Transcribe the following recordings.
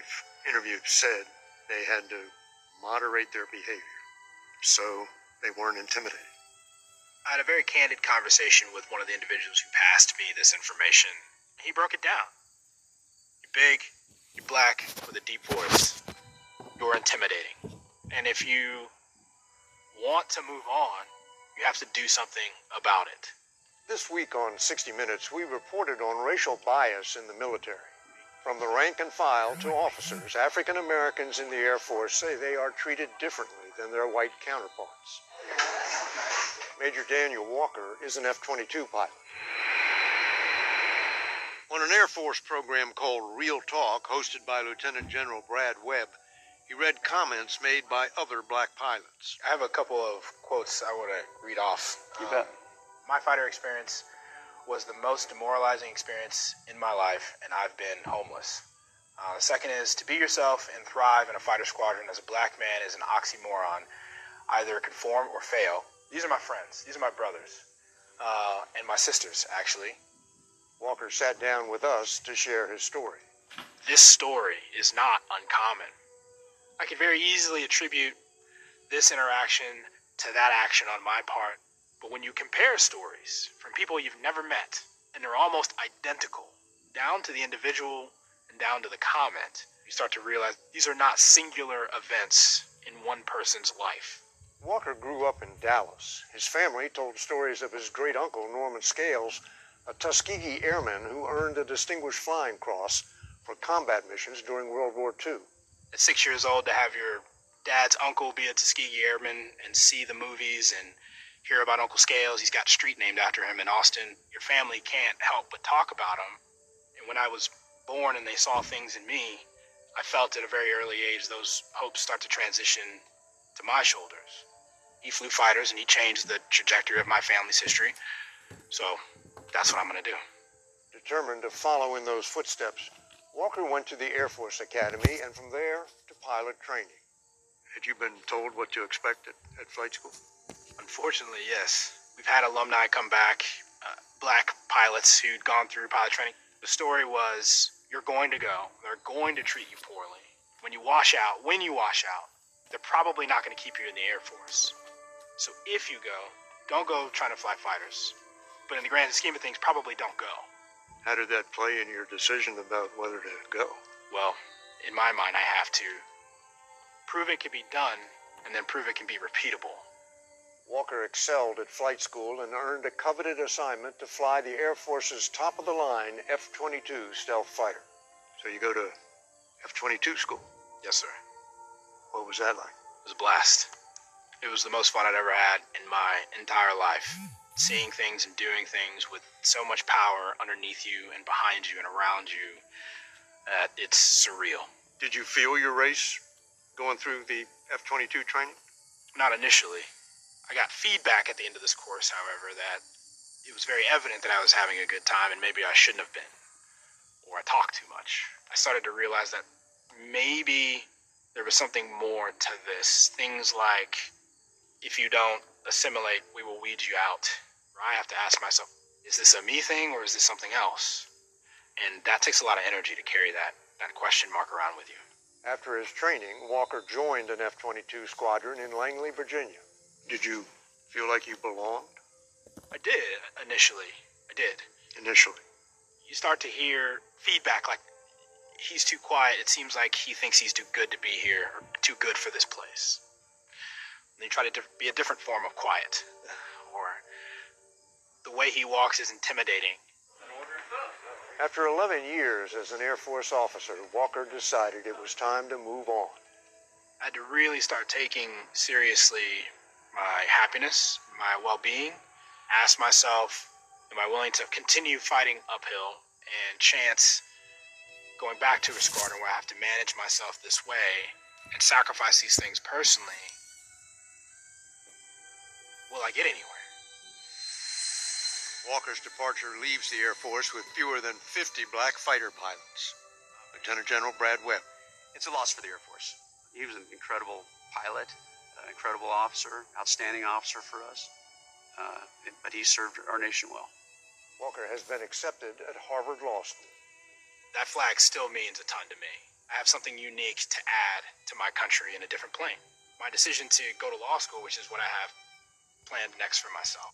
we've interviewed said they had to moderate their behavior so they weren't intimidated. I had a very candid conversation with one of the individuals who passed me this information. He broke it down. You're big, you're black, with a deep voice. You're intimidating. And if you want to move on, you have to do something about it. This week on 60 Minutes, we reported on racial bias in the military. From the rank and file to officers, African Americans in the Air Force say they are treated differently than their white counterparts. Major Daniel Walker is an F-22 pilot. On an Air Force program called Real Talk, hosted by Lieutenant General Brad Webb, he read comments made by other black pilots. I have a couple of quotes I want to read off. You bet. My fighter experience was the most demoralizing experience in my life, and I've been homeless. The second is, to be yourself and thrive in a fighter squadron as a black man is an oxymoron. Either conform or fail. These are my friends. These are my brothers. And my sisters, actually. Walker sat down with us to share his story. This story is not uncommon. I could very easily attribute this interaction to that action on my part, but when you compare stories from people you've never met, and they're almost identical, down to the individual and down to the comment, you start to realize these are not singular events in one person's life. Walker grew up in Dallas. His family told stories of his great-uncle, Norman Scales, a Tuskegee airman who earned a Distinguished Flying Cross for combat missions during World War II. At 6 years old, to have your dad's uncle be a Tuskegee airman and see the movies and hear about Uncle Scales, he's got a street named after him in Austin, your family can't help but talk about him. And when I was born and they saw things in me, I felt at a very early age those hopes start to transition to my shoulders. He flew fighters and he changed the trajectory of my family's history. So that's what I'm going to do. Determined to follow in those footsteps, Walker went to the Air Force Academy and from there to pilot training. Had you been told what to expect at flight school? Unfortunately, yes. We've had alumni come back, black pilots who'd gone through pilot training. The story was, you're going to go. They're going to treat you poorly. When you wash out, they're probably not going to keep you in the Air Force. So if you go, don't go trying to fly fighters. But in the grand scheme of things, probably don't go. How did that play in your decision about whether to go? Well, in my mind, I have to prove it can be done and then prove it can be repeatable. Walker excelled at flight school and earned a coveted assignment to fly the Air Force's top-of-the-line F-22 stealth fighter. So you go to F-22 school? Yes, sir. What was that like? It was a blast. It was the most fun I'd ever had in my entire life. Seeing things and doing things with so much power underneath you and behind you and around you, it's surreal. Did you feel your race going through the F-22 training? Not initially. I got feedback at the end of this course, however, that it was very evident that I was having a good time and maybe I shouldn't have been. Or I talked too much. I started to realize that maybe there was something more to this. Things like, if you don't assimilate, we will weed you out. Or I have to ask myself, is this a me thing or is this something else? And that takes a lot of energy to carry that question mark around with you. After his training, Walker joined an F-22 squadron in Langley, Virginia. Did you feel like you belonged? I did, initially. I did. Initially? You start to hear feedback like, he's too quiet. It seems like he thinks he's too good to be here, or too good for this place. And you try to be a different form of quiet. Or the way he walks is intimidating. After 11 years as an Air Force officer, Walker decided it was time to move on. I had to really start taking seriously my happiness, my well-being. Ask myself, am I willing to continue fighting uphill and chance going back to a squadron where I have to manage myself this way and sacrifice these things personally? Will I get anywhere? Walker's departure leaves the Air Force with fewer than 50 black fighter pilots. Lieutenant General Brad Webb. It's a loss for the Air Force. He was an incredible pilot, an incredible officer, outstanding officer for us. But he served our nation well. Walker has been accepted at Harvard Law School. That flag still means a ton to me. I have something unique to add to my country in a different plane. My decision to go to law school, which is what I have planned next for myself.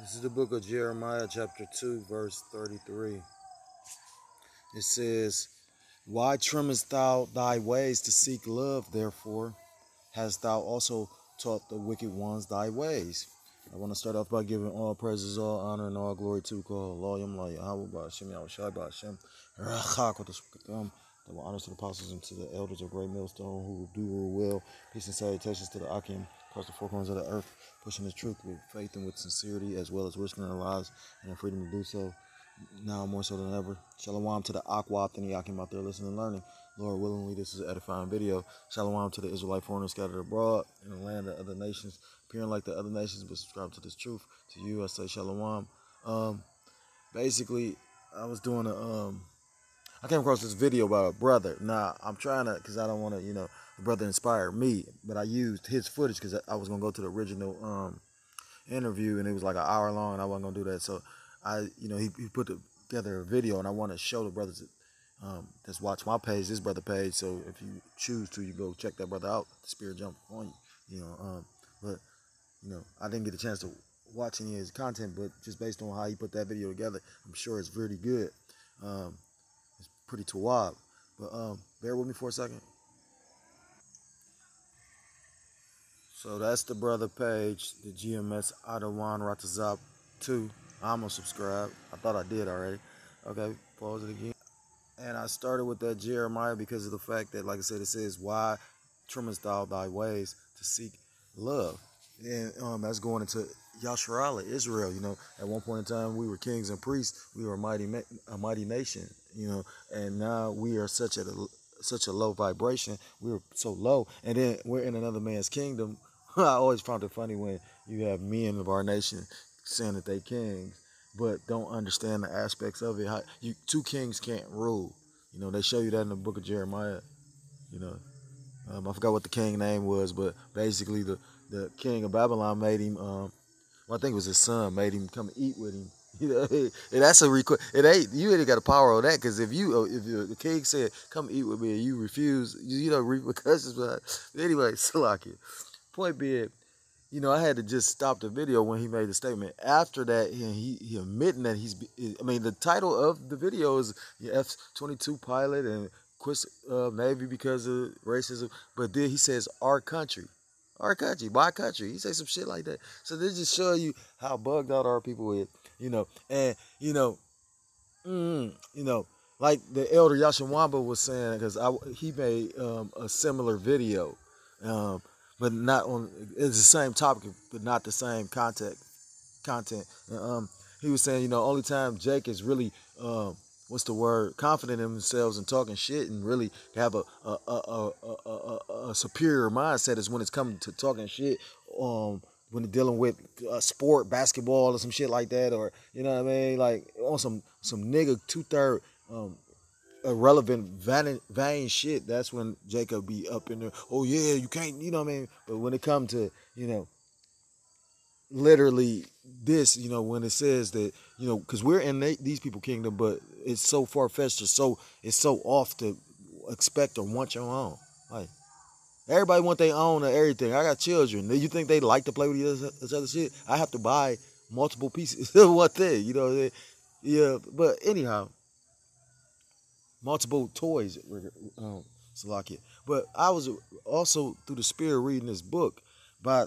This is the book of Jeremiah, chapter 2, verse 33. It says, "Why trimmest thou thy ways to seek love, therefore? Hast thou also taught the wicked ones thy ways?" I want to start off by giving all praises, all honor, and all glory to Allah, Yahweh, Ba'ashem, Yahushai, Ba'ashem, Rachak, with the double honors to the apostles and to the elders of Great Millstone who do rule well. Peace and salutations to the Akim across the four corners of the earth, pushing the truth with faith and with sincerity, as well as risking their lives and their freedom to do so, now more so than ever. Shalom to the Akwat and the Akim out there listening and learning. Lord willingly, this is an edifying video. Shalom to the Israelite foreigners scattered abroad in the land of other nations, appearing like the other nations, but subscribe to this truth. To you, I say shalom. Basically, I was doing I came across this video by a brother. Now, I'm trying to, because I don't want to, the brother inspired me, but I used his footage because I was going to go to the original interview, and it was like an hour long, and I wasn't going to do that. So, he put together a video, and I want to show the brothers that's watch my page, this brother page. So, if you choose to, you go check that brother out. The spirit jump on you, But, I didn't get a chance to watch any of his content, but just based on how he put that video together, I'm sure it's really good. It's pretty tawab. But bear with me for a second. So that's the brother page, the GMS Adawan Ratazab 2. I'm gonna subscribe. I thought I did already. Okay, pause it again. And I started with that Jeremiah because of the fact that, like I said, it says, "Why trimmest thou thy ways to seek love?" And that's going into Yasharallah, Israel. At one point in time, we were kings and priests. We were a mighty nation. And now we are such a low vibration. We were so low, and then we're in another man's kingdom. I always found it funny when you have men of our nation saying that they kings, but don't understand the aspects of it. How two kings can't rule. They show you that in the book of Jeremiah. I forgot what the king name was, but basically the king of Babylon made him. I think it was his son made him come eat with him. And that's a request. It ain't you ain't got a power on that, because if the king said come eat with me and you refuse, repercussions. But anyway, Salakia. Point being, I had to just stop the video when he made the statement. After that, he admitting that the title of the video is F-22 pilot and quits Navy because of racism. But then he says our country, my country. He says some shit like that. So this just show you how bugged out our people is, and like the elder Yashawamba was saying, because he made a similar video. But not on. It's the same topic, but not the same content. He was saying, only time Jake is really, confident in themselves and talking shit and really have a superior mindset is when it's coming to talking shit. When they're dealing with sport, basketball, or some shit like that, or like on some nigga 2/3. Irrelevant, vain shit. That's when Jacob be up in there. Oh yeah, you can't, But when it comes to, literally this, when it says that, because we're in these people kingdom, but it's so far fetched, it's so off to expect or want your own. Like everybody want their own of everything. I got children. You think they like to play with each other shit? I have to buy multiple pieces of one thing. Yeah. But anyhow. Multiple toys, Salakia. But I was also, through the spirit, reading this book by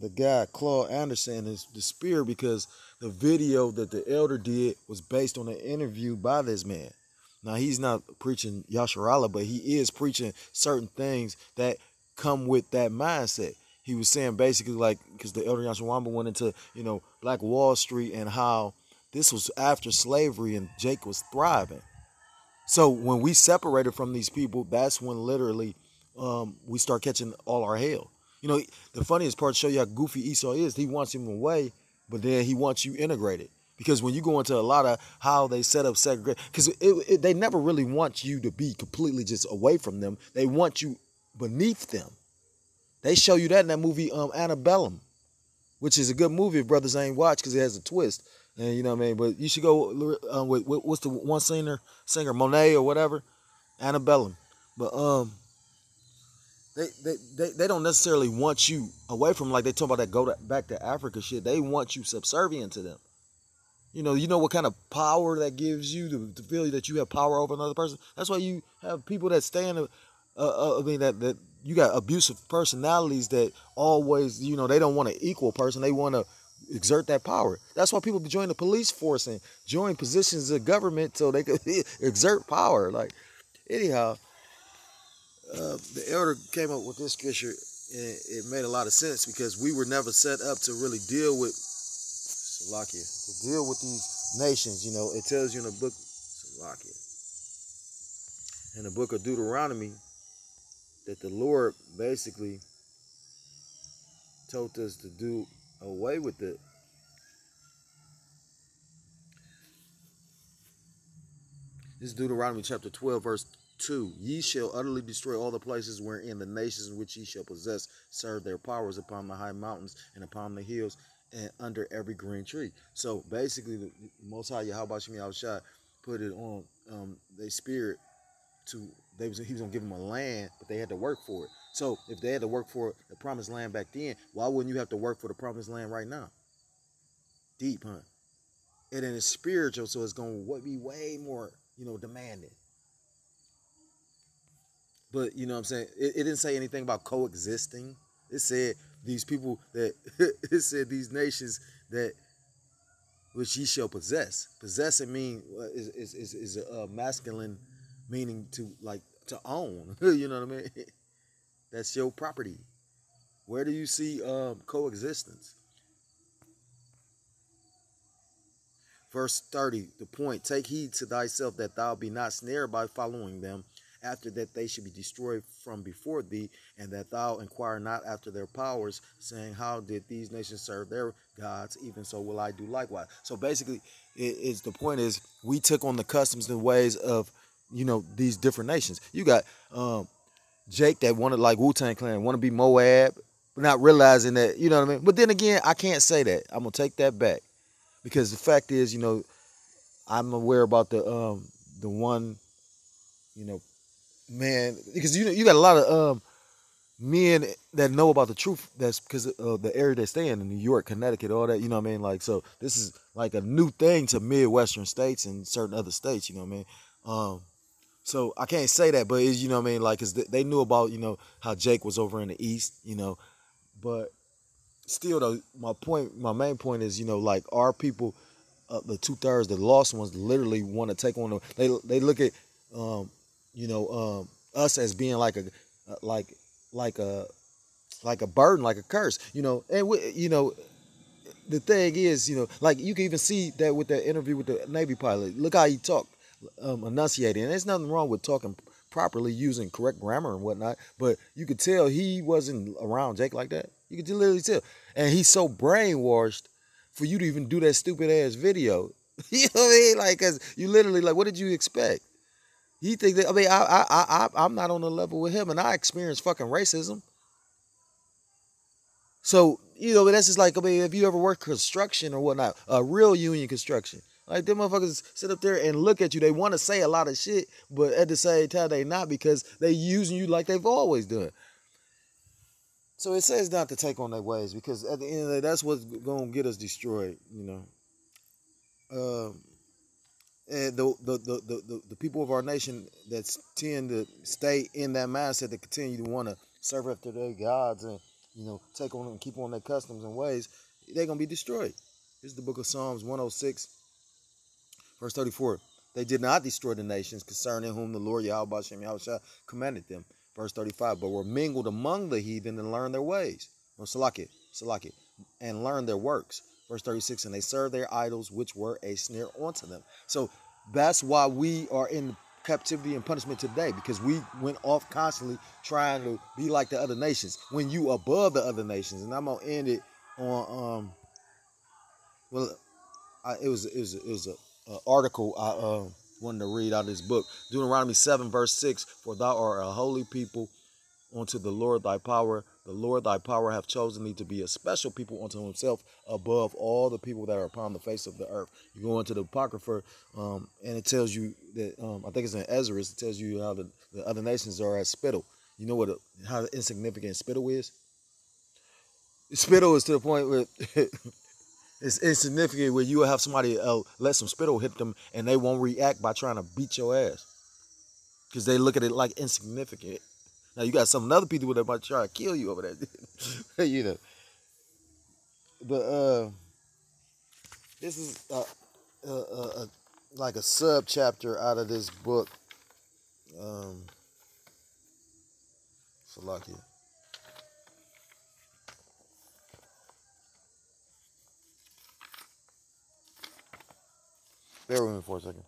the guy, Claude Anderson, the spirit, because the video that the elder did was based on an interview by this man. Now, he's not preaching Yasharallah, but he is preaching certain things that come with that mindset. He was saying basically, like, because the elder Yashawamba went into, Black Wall Street and how this was after slavery and Jake was thriving. So when we separated from these people, that's when literally we start catching all our hell. The funniest part to show you how goofy Esau is, he wants him away, but then he wants you integrated. Because when you go into a lot of how they set up segregation, because they never really want you to be completely just away from them. They want you beneath them. They show you that in that movie Antebellum, which is a good movie if brothers ain't watched because it has a twist. And you know what I mean? But you should go with what's the one singer, Monet or whatever? Antebellum. But they don't necessarily want you away from, like they talk about that back to Africa shit. They want you subservient to them. You know what kind of power that gives you to feel that you have power over another person. That's why you have people that stand. That you got abusive personalities that always, they don't want an equal person. They want to exert that power. That's why people join the police force and join positions of government so they could exert power. Like, anyhow, the elder came up with this scripture, and it made a lot of sense because we were never set up to really deal with Salakia, to deal with these nations. It tells you in the book Salakia, in the book of Deuteronomy, that the Lord basically told us to do away with it. This is Deuteronomy chapter 12, verse 2. Ye shall utterly destroy all the places wherein the nations which ye shall possess serve their powers upon the high mountains and upon the hills and under every green tree. So basically, the Most High Yahweh Shem Yahushua put it on their spirit he was going to give them a land, but they had to work for it. So if they had to work for the promised land back then, why wouldn't you have to work for the promised land right now? Deep, huh? And then it's spiritual, so it's going to be way more, demanding. But, you know what I'm saying? It didn't say anything about coexisting. It said these people that, it said these nations that which ye shall possess. Possess it mean is a masculine meaning to own. You know what I mean? That's your property. Where do you see coexistence? Verse 30, the point, take heed to thyself that thou be not snared by following them, after that they should be destroyed from before thee, and that thou inquire not after their powers, saying, how did these nations serve their gods? Even so will I do likewise. So basically, the point is, we took on the customs and ways of, these different nations. You got Jake that wanted, like Wu-Tang Clan, want to be Moab, but not realizing that, you know what I mean? But then again, I can't say that. I'm going to take that back. Because the fact is, I'm aware about the one, man, because you got a lot of men that know about the truth. That's because of the area they stay in New York, Connecticut, all that. You know what I mean? Like, so this is like a new thing to Midwestern states and certain other states. You know what I mean? So I can't say that, but it's, you know what I mean? Like, cause they knew about how Jake was over in the East. But still though, my main point is, like our people, the 2/3, the lost ones, literally want to take on they look at us as being like a burden, like a curse, and the thing is, like you can even see that with that interview with the Navy pilot. Look how he talked, enunciating, and there's nothing wrong with talking properly, using correct grammar and whatnot, but you could tell he wasn't around Jake like that. You could literally tell. And he's so brainwashed for you to even do that stupid ass video. You know what I mean? Like, cause you literally, like, what did you expect? He think that, I'm not on the level with him, and I experienced fucking racism. So, that's just like, if you ever work construction or whatnot, real union construction, like, them motherfuckers sit up there and look at you. They want to say a lot of shit, but at the same time, they not, because they using you like they've always done. So it says not to take on their ways, because at the end of the day, that's what's going to get us destroyed, And the people of our nation that tend to stay in that mindset, that continue to want to serve after their gods and, take on and keep on their customs and ways, they're going to be destroyed. This is the book of Psalms 106, verse 34. They did not destroy the nations concerning whom the Lord Yahweh Shem Yahushua commanded them. Verse 35, but were mingled among the heathen and learned their ways. Or Salakia, and learned their works. Verse 36, and they served their idols, which were a snare unto them. So that's why we are in captivity and punishment today, because we went off constantly trying to be like the other nations, when you above the other nations. And I'm going to end it on, it was a article I wanted to read out of this book. Deuteronomy 7 verse 6. For thou art a holy people unto the Lord thy power. The Lord thy power hath chosen thee to be a special people unto himself above all the people that are upon the face of the earth. You go into the Apocrypha, and it tells you that, I think it's in Ezra, it tells you how the other nations are as spittle. You know how insignificant spittle is? Spittle is to the point where it's insignificant, where you will have somebody let some spittle hit them and they won't react by trying to beat your ass because they look at it like insignificant. Now you got some other people that might try to kill you over that. You know. But this is like a sub chapter out of this book. Salakia. Bear with me for a second.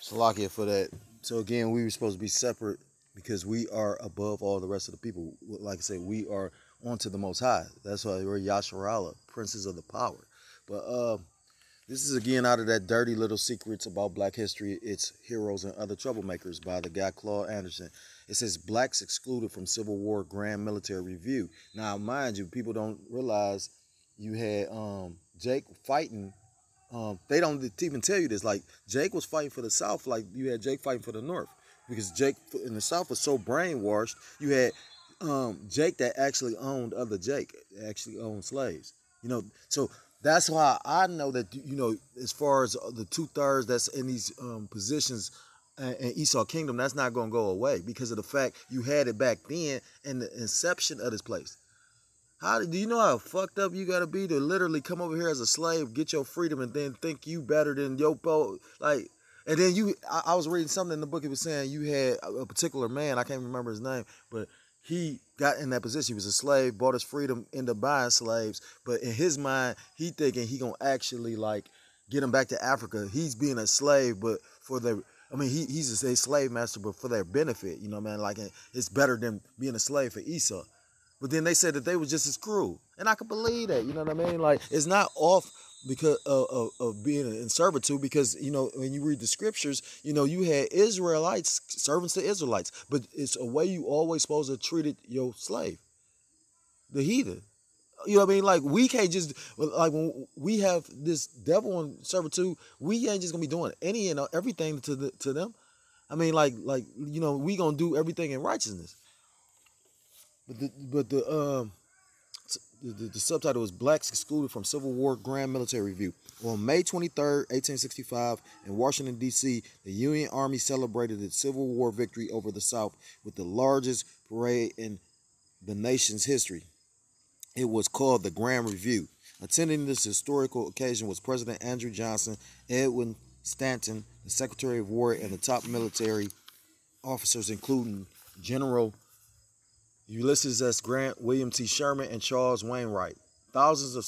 Salakia for that. So again, we were supposed to be separate because we are above all the rest of the people. Like I said, we are onto the Most High. That's why we're Yasharallah, princes of the power. But this is again out of that Dirty Little Secrets About Black History, Its Heroes and Other Troublemakers by the guy Claude Anderson. It says Blacks Excluded from Civil War Grand Military Review. Now, mind you, people don't realize you had Jake fighting. They don't even tell you this. Like, Jake was fighting for the South, like you had Jake fighting for the North. Because Jake in the South was so brainwashed. You had Jake that actually owned other Jake, actually owned slaves. You know, so that's why I know that, you know, as far as the 2/3 that's in these positions in Esau Kingdom, that's not going to go away because of the fact you had it back then in the inception of this place. Do you know how fucked up you gotta be to literally come over here as a slave, get your freedom, and then think you better than your like? And then I was reading something in the book. It was saying you had a particular man, I can't remember his name, but he got in that position. He was a slave, bought his freedom, ended up buying slaves. But in his mind, he thinking he gonna actually like get him back to Africa. He's being a slave, but for their, I mean, he's a slave master, but for their benefit. You know what I mean? Like, it's better than being a slave for Esau. But then they said that they were just as cruel. And I could believe that, you know what I mean? Like, it's not off because of being in servitude, because, you know, when you read the scriptures, you know, you had Israelites, servants to Israelites. But it's a way you always supposed to treat your slave, the heathen. You know what I mean? Like, we can't just, like, when we have this devil in servitude, we ain't just going to be doing any and everything to them. I mean, like, you know, we going to do everything in righteousness. But the subtitle was Blacks Excluded from Civil War Grand Military Review. On May 23rd, 1865, in Washington, D.C., the Union Army celebrated its Civil War victory over the South with the largest parade in the nation's history. It was called the Grand Review. Attending this historical occasion was President Andrew Johnson, Edwin Stanton, the Secretary of War, and the top military officers, including General Ulysses S. Grant, William T. Sherman, and Charles Wainwright. Thousands of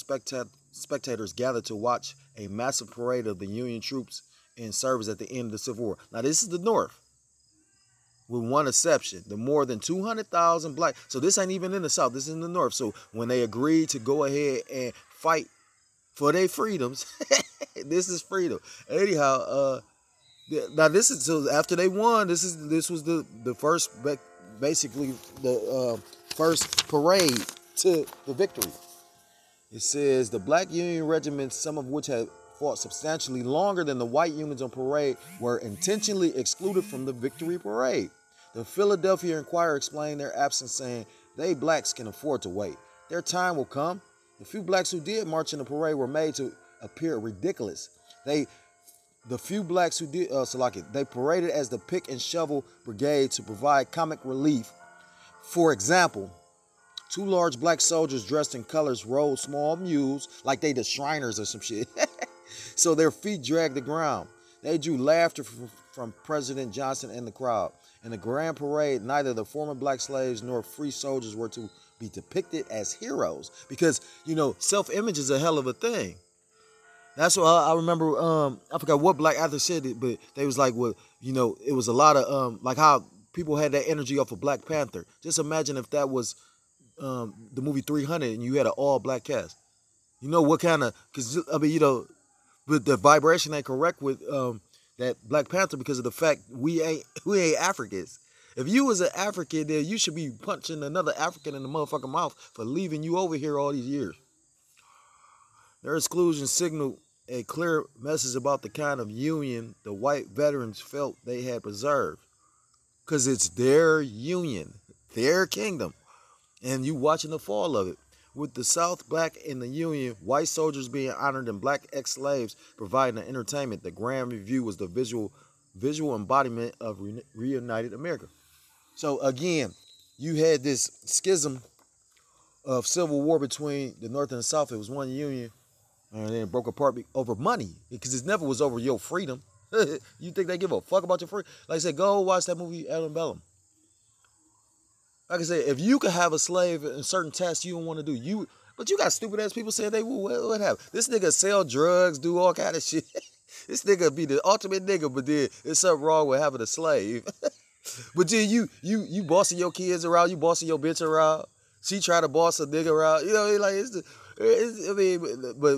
spectators gathered to watch a massive parade of the Union troops in service at the end of the Civil War. Now, this is the North, with one exception. The more than 200,000 black. So this ain't even in the South. This is in the North. So when they agreed to go ahead and fight for their freedoms, this is freedom. Anyhow, now this is, so after they won, this was the first, basically the first parade to the victory. It says the black Union regiments, some of which had fought substantially longer than the white units on parade, were intentionally excluded from the victory parade. The Philadelphia Inquirer explained their absence, saying they blacks can afford to wait. Their time will come. The few blacks who did march in the parade were made to appear ridiculous. The few blacks who did, they paraded as the pick and shovel brigade to provide comic relief. For example, 2 large black soldiers dressed in colors rode small mules like they the Shriners or some shit. So their feet dragged the ground. They drew laughter from President Johnson and the crowd. In the grand parade, neither the former black slaves nor free soldiers were to be depicted as heroes, because, you know, self-image is a hell of a thing. That's what I remember. I forgot what black actor said it, but they was like, well, you know, it was a lot of like how people had that energy off of Black Panther. Just imagine if that was the movie 300 and you had an all black cast. You know what kind of, because, I mean, you know, but the vibration ain't correct with that Black Panther because of the fact we ain't Africans. If you was an African, then you should be punching another African in the motherfucking mouth for leaving you over here all these years. Their exclusion signaled a clear message about the kind of union the white veterans felt they had preserved. Because it's their union, their kingdom. And you watching the fall of it. With the South black in the Union, white soldiers being honored and black ex-slaves providing the entertainment, the Grand Review was the visual embodiment of reunited America. So again, you had this schism of civil war between the North and the South. It was one union, and then it broke apart over money because it never was over your freedom. You think they give a fuck about your freedom? Like I said, go watch that movie, Antebellum. Like I said, if you could have a slave in certain tasks you don't want to do, but you got stupid ass people saying they would have. This nigga sell drugs, do all kind of shit. This nigga be the ultimate nigga, but then there's something wrong with having a slave. But then you bossing your kids around, you bossing your bitch around. She try to boss a nigga around. You know, like but